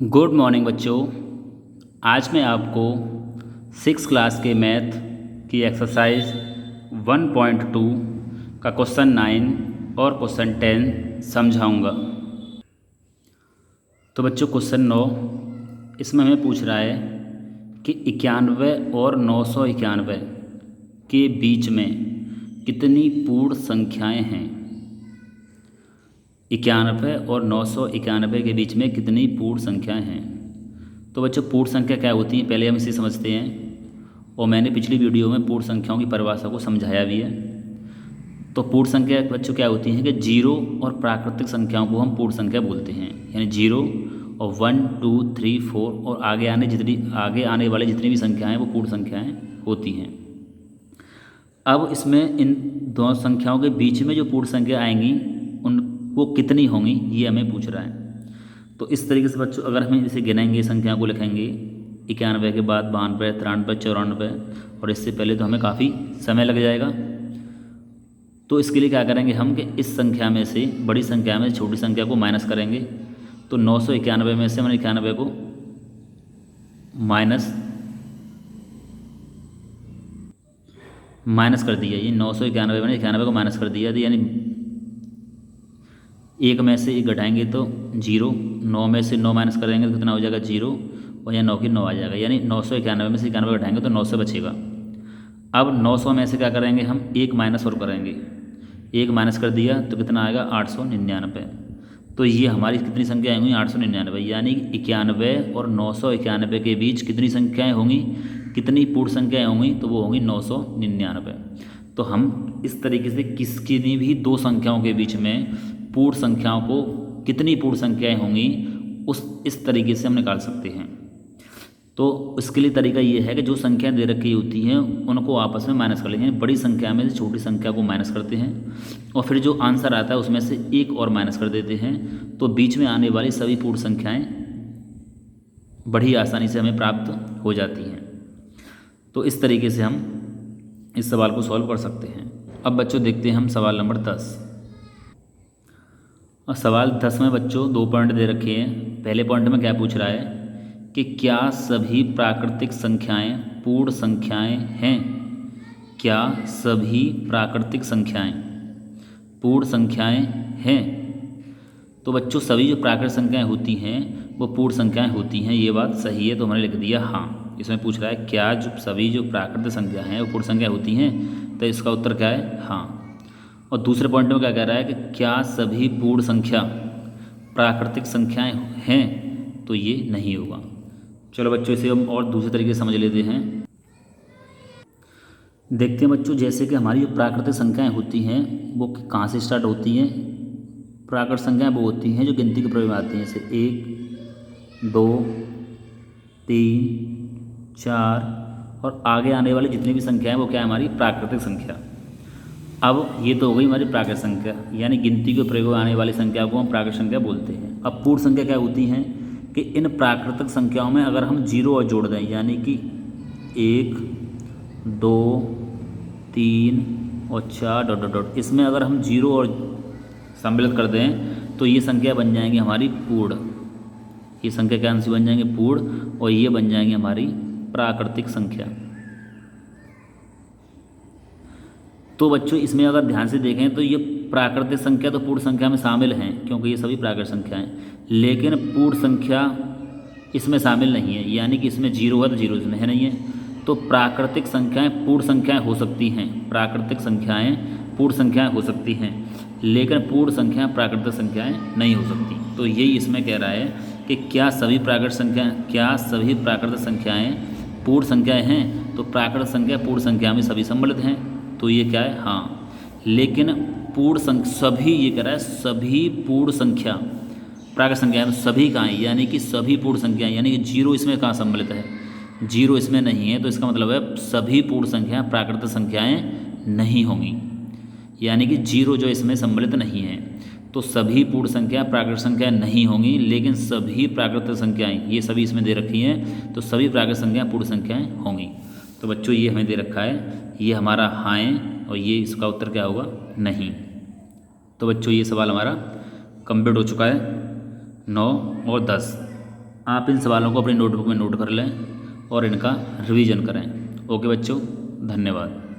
Good morning बच्चों। आज मैं आपको सिक्स क्लास के मैथ की एक्सरसाइज 1.2 का क्वेश्चन 9 और क्वेश्चन 10 समझाऊंगा। तो बच्चों क्वेश्चन 9 इसमें हमें पूछ रहा है कि 91 और 991 के बीच में कितनी पूर्ण संख्याएं हैं। 91 और 991 के बीच में कितनी पूर्ण संख्याएं हैं। तो बच्चों पूर्ण संख्या क्या होती है पहले हम इसे समझते हैं, और मैंने पिछली वीडियो में पूर्ण संख्याओं की परिभाषा को समझाया भी है। तो पूर्ण संख्या बच्चों क्या होती है कि जीरो और प्राकृतिक संख्याओं को हम पूर्ण संख्या बोलते हैं, यानी जीरो और 1 2 3 4 और आगे आने वाले जितनी भी संख्याएँ वो पूर्ण संख्याएँ होती हैं। अब इसमें इन दोनों संख्याओं के बीच में जो पूर्ण संख्या आएंगी उन वो कितनी होंगी ये हमें पूछ रहा है। तो इस तरीके से बच्चों अगर हम इसे गिनेंगे, संख्या को लिखेंगे 91 के बाद 92 93 94 और इससे पहले तो हमें काफ़ी समय लग जाएगा। तो इसके लिए क्या करेंगे हम कि इस संख्या में से बड़ी संख्या में छोटी संख्या को माइनस करेंगे। तो 991 में से मैंने 91 को माइनस कर दिया। ये 991 मैंने 91 को माइनस कर दिया, तो यानी एक में से एक घटाएंगे तो जीरो, 9 में से 9 माइनस करेंगे तो कितना हो जाएगा जीरो, और यहाँ 9 की 9 आ जाएगा, यानी 991 में से 91 घटाएंगे तो 900 बचेगा। अब 900 में से क्या करेंगे हम एक माइनस और करेंगे, एक माइनस कर दिया तो कितना आएगा 899। तो ये हमारी कितनी संख्या होंगी 899, यानी 91 और 991 के बीच कितनी संख्याएँ होंगी, कितनी पूर्ण संख्याएँ होंगी, तो वो होंगी 999। तो हम इस तरीके से किसी भी दो संख्याओं के बीच में पूर्ण संख्याओं को कितनी पूर्ण संख्याएं होंगी इस तरीके से हम निकाल सकते हैं। तो इसके लिए तरीका ये है कि जो संख्या दे रखी होती हैं उनको आपस में माइनस कर लेंगे। बड़ी संख्या में से छोटी संख्या को माइनस करते हैं और फिर जो आंसर आता है उसमें से एक और माइनस कर देते हैं, तो बीच में आने वाली सभी पूर्ण संख्याएँ बड़ी आसानी से हमें प्राप्त हो जाती हैं। तो इस तरीके से हम इस सवाल को सॉल्व कर सकते हैं। अब बच्चों देखते हैं हम सवाल नंबर 10। और सवाल 10 में बच्चों 2 पॉइंट दे रखे हैं। पहले पॉइंट में क्या पूछ रहा है कि क्या सभी प्राकृतिक संख्याएं पूर्ण संख्याएं हैं। क्या सभी प्राकृतिक संख्याएं पूर्ण संख्याएं हैं। तो बच्चों सभी जो प्राकृतिक संख्याएं होती हैं वो पूर्ण संख्याएं होती हैं, ये बात सही है, तो हमने लिख दिया हाँ। इसमें पूछ रहा है क्या जो सभी जो प्राकृतिक संख्या हैं वो पूर्ण संख्या होती हैं, तो इसका उत्तर क्या है हाँ। और दूसरे पॉइंट में क्या कह रहा है कि क्या सभी पूर्ण संख्या प्राकृतिक संख्याएं हैं, तो ये नहीं होगा। चलो बच्चों इसे हम और दूसरे तरीके से समझ लेते हैं। देखते हैं बच्चों, जैसे कि हमारी जो प्राकृतिक संख्याएं होती हैं वो कहाँ से स्टार्ट होती हैं। प्राकृतिक संख्याएं वो होती हैं जो गिनती के प्रयोग में आती हैं, जैसे 1 2 3 4 और आगे आने वाली जितनी भी संख्याएं वो क्या है हमारी प्राकृतिक संख्या। अब ये तो हो गई हमारी प्राकृतिक संख्या, यानी गिनती के प्रयोग में आने वाली संख्या को हम प्राकृतिक संख्या बोलते हैं। अब पूर्ण संख्या क्या होती हैं कि इन प्राकृतिक संख्याओं में अगर हम जीरो और जोड़ दें, यानी कि 1 2 3 और 4 डॉट डॉट डॉट, इसमें अगर हम जीरो और सम्मिलित कर दें तो ये संख्या बन जाएंगी हमारी पूर्ण। ये संख्या क्या सी बन जाएंगे पूर्ण, और ये बन जाएंगी हमारी प्राकृतिक संख्या। तो बच्चों इसमें अगर ध्यान से देखें तो ये प्राकृतिक संख्या तो पूर्ण संख्या में शामिल हैं, क्योंकि ये सभी प्राकृतिक संख्या हैं, लेकिन पूर्ण संख्या इसमें शामिल नहीं है, यानी कि इसमें जीरो है तो जीरो इसमें है नहीं है। तो प्राकृतिक संख्याएं पूर्ण संख्याएं हो सकती हैं, प्राकृतिक संख्याएं पूर्ण संख्याएं हो सकती हैं, लेकिन पूर्ण संख्याएं प्राकृतिक संख्याएं नहीं हो सकती। तो यही इसमें कह रहा है कि क्या सभी प्राकृतिक संख्याएँ पूर्ण संख्याएँ हैं। तो प्राकृतिक संख्या पूर्ण संख्या में सभी सम्मिलित हैं, तो ये क्या है हाँ। लेकिन सभी ये कह रहा है सभी पूर्ण संख्या प्राकृतिक संख्या है, तो सभी कहाँ है, यानी कि सभी पूर्ण संख्या, यानी कि जीरो इसमें कहाँ सम्मिलित है, जीरो इसमें नहीं है। तो इसका मतलब है सभी पूर्ण संख्या प्राकृतिक संख्याएं नहीं होंगी, यानी कि जीरो जो इसमें सम्मिलित नहीं है। तो सभी पूर्ण संख्या प्राकृतिक संख्या नहीं होंगी, लेकिन सभी प्राकृतिक संख्याएं ये सभी इसमें दे रखी हैं, तो सभी प्राकृतिक संख्या पूर्ण संख्याएं होंगी। तो बच्चों ये हमें दे रखा है, ये हमारा हाँ है, और ये इसका उत्तर क्या होगा नहीं। तो बच्चों ये सवाल हमारा कंप्लीट हो चुका है 9 और 10। आप इन सवालों को अपनी नोटबुक में नोट कर लें और इनका रिवीजन करें। ओके बच्चों, धन्यवाद।